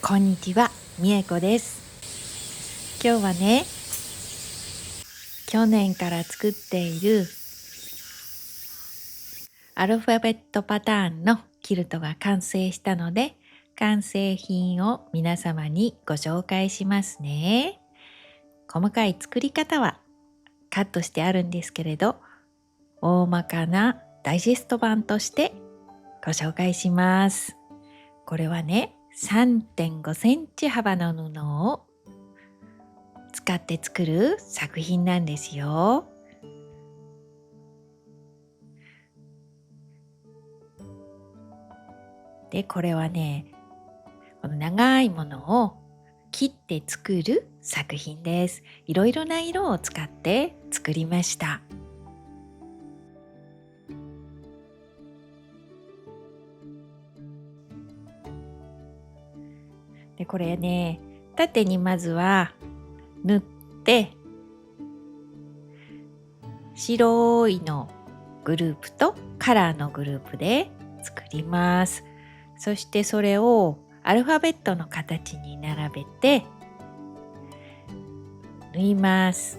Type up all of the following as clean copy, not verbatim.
こんにちは、みえこです。今日はね、去年から作っているアルファベットパターンのキルトが完成したので、完成品を皆様にご紹介しますね。細かい作り方はカットしてあるんですけれど、大まかなダイジェスト版としてご紹介します。これはね、3.5 センチ幅の布を使って作る作品なんですよ。で、これはね、この長いものを切って作る作品です。いろいろな色を使って作りました。で、これね、縦にまずは縫って、白いのグループとカラーのグループで作ります。そしてそれをアルファベットの形に並べて縫います。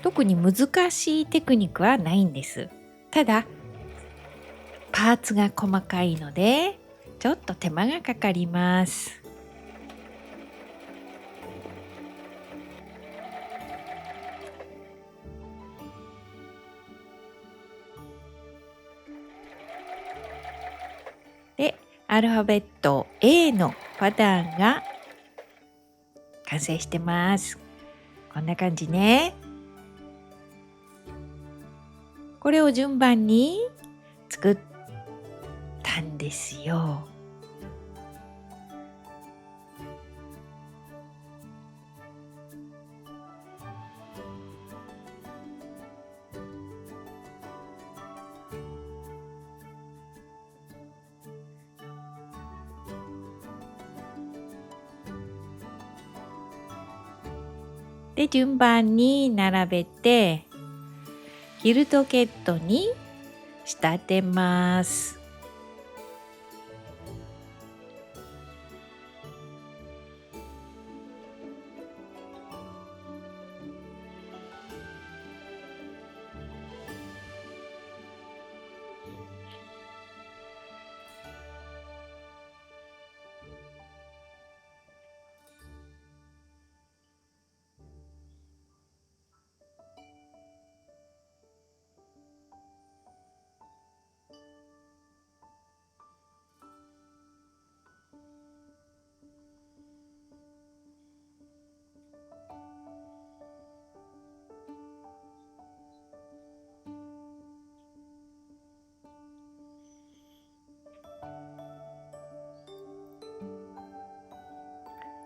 特に難しいテクニックはないんです。ただパーツが細かいのでちょっと手間がかかります。で、アルファベット A のパターンが完成してます。こんな感じね。これを順番に作ったんですよ。で、順番に並べてキルトケットに仕立てます。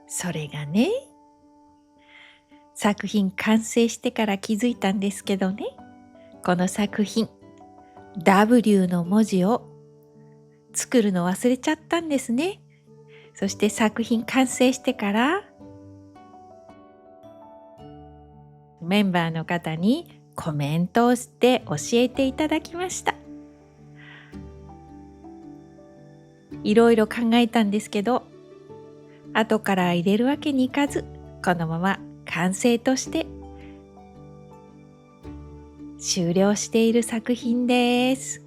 それがね、作品完成してから気づいたんですけどね、この作品 W の文字を作るの忘れちゃったんですね。そして作品完成してからメンバーの方にコメントをして教えていただきました。いろいろ考えたんですけど、後から入れるわけにいかず、このまま完成として終了している作品です。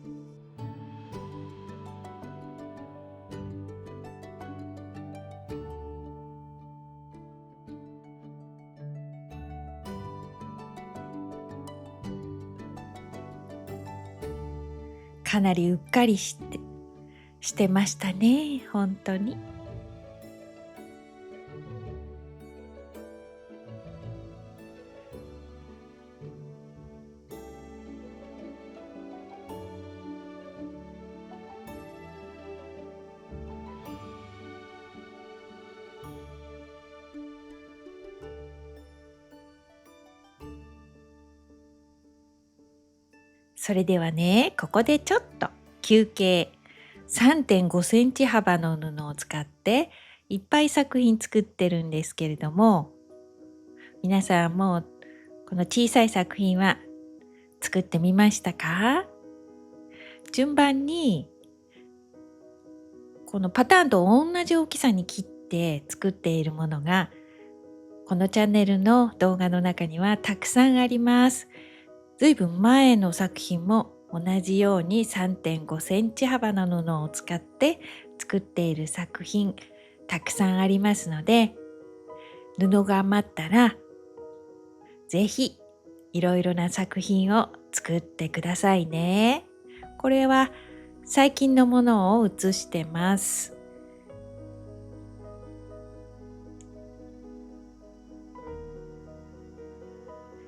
かなりうっかりしてましたね、本当に。それではね、ここでちょっと休憩。3.5 センチ幅の布を使っていっぱい作品作ってるんですけれども、皆さんもこの小さい作品は作ってみましたか？順番にこのパターンと同じ大きさに切って作っているものがこのチャンネルの動画の中にはたくさんあります。ずいぶん前の作品も同じように3.5センチ幅の布を使って作っている作品たくさんありますので、布が余ったらぜひいろいろな作品を作ってくださいね。これは最近のものを写してます。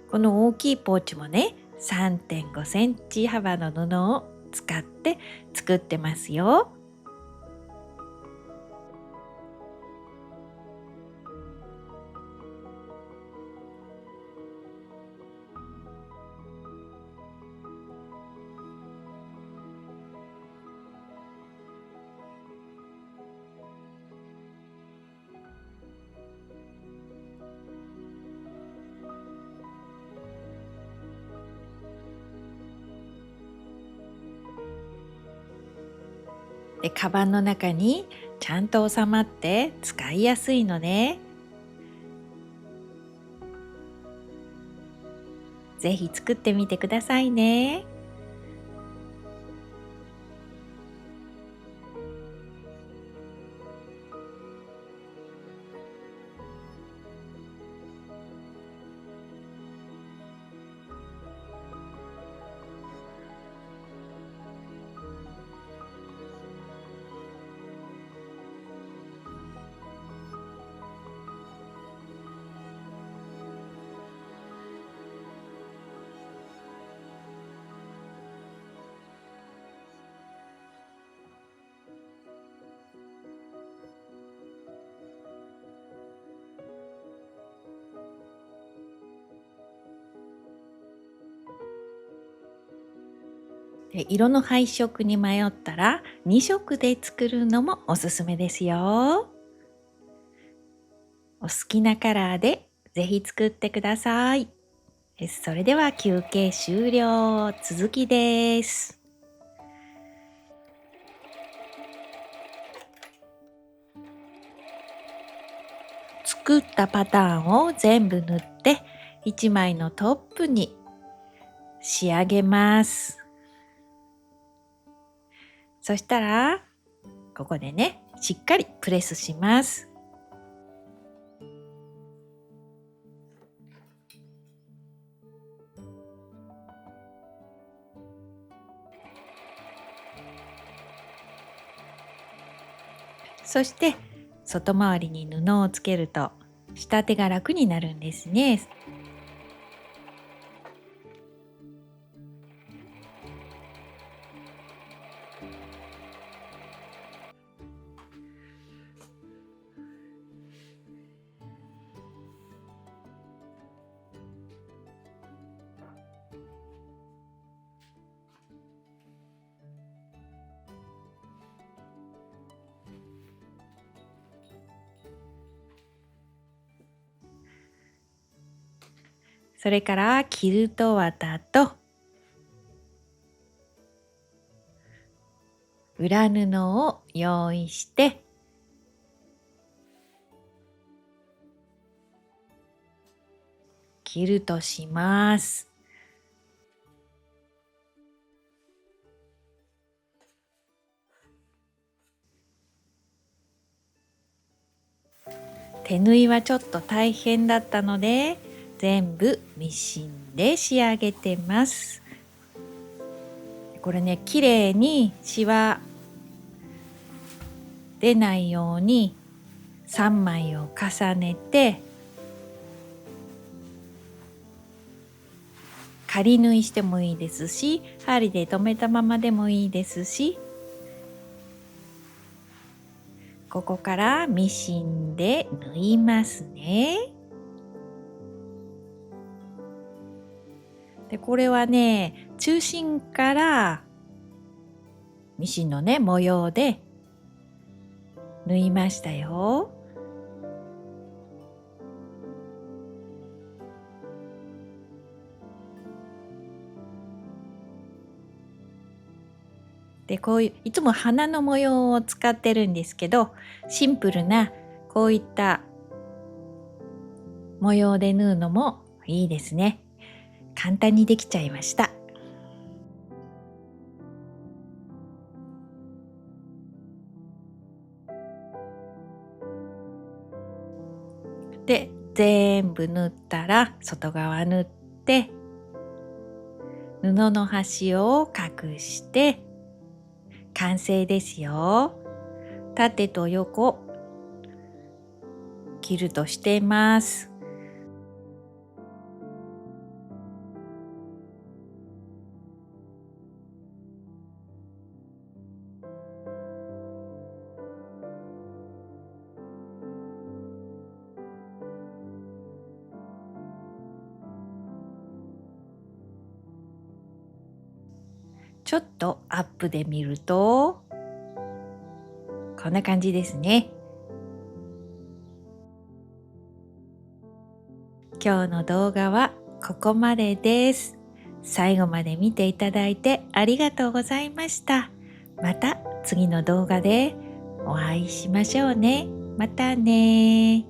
この大きいポーチもね、3.5センチ幅の布を使って作ってますよ。で、カバンの中にちゃんと収まって使いやすいので、ぜひ作ってみてくださいね。で、色の配色に迷ったら2色で作るのもおすすめですよ。お好きなカラーでぜひ作ってください。それでは休憩終了。続きです。作ったパターンを全部塗って1枚のトップに仕上げます。そしたらここでね、しっかりプレスします。そして外回りに布をつけると仕立てが楽になるんですね。それからキルト綿と裏布を用意してキルトします。手縫いはちょっと大変だったので全部ミシンで仕上げてます。これね、綺麗にシワ出ないように3枚を重ねて仮縫いしてもいいですし、針で留めたままでもいいですし、ここからミシンで縫いますね。で、これはね、中心からミシンのね、模様で縫いましたよ。でこういういつも花の模様を使ってるんですけど、シンプルなこういった模様で縫うのもいいですね。簡単にできちゃいました。で全部縫ったら外側縫って、布の端を隠して完成ですよ。縦と横キルトしてます。ちょっとアップで見るとこんな感じですね。今日の動画はここまでです。最後まで見ていただいてありがとうございました。また次の動画でお会いしましょうね。またね。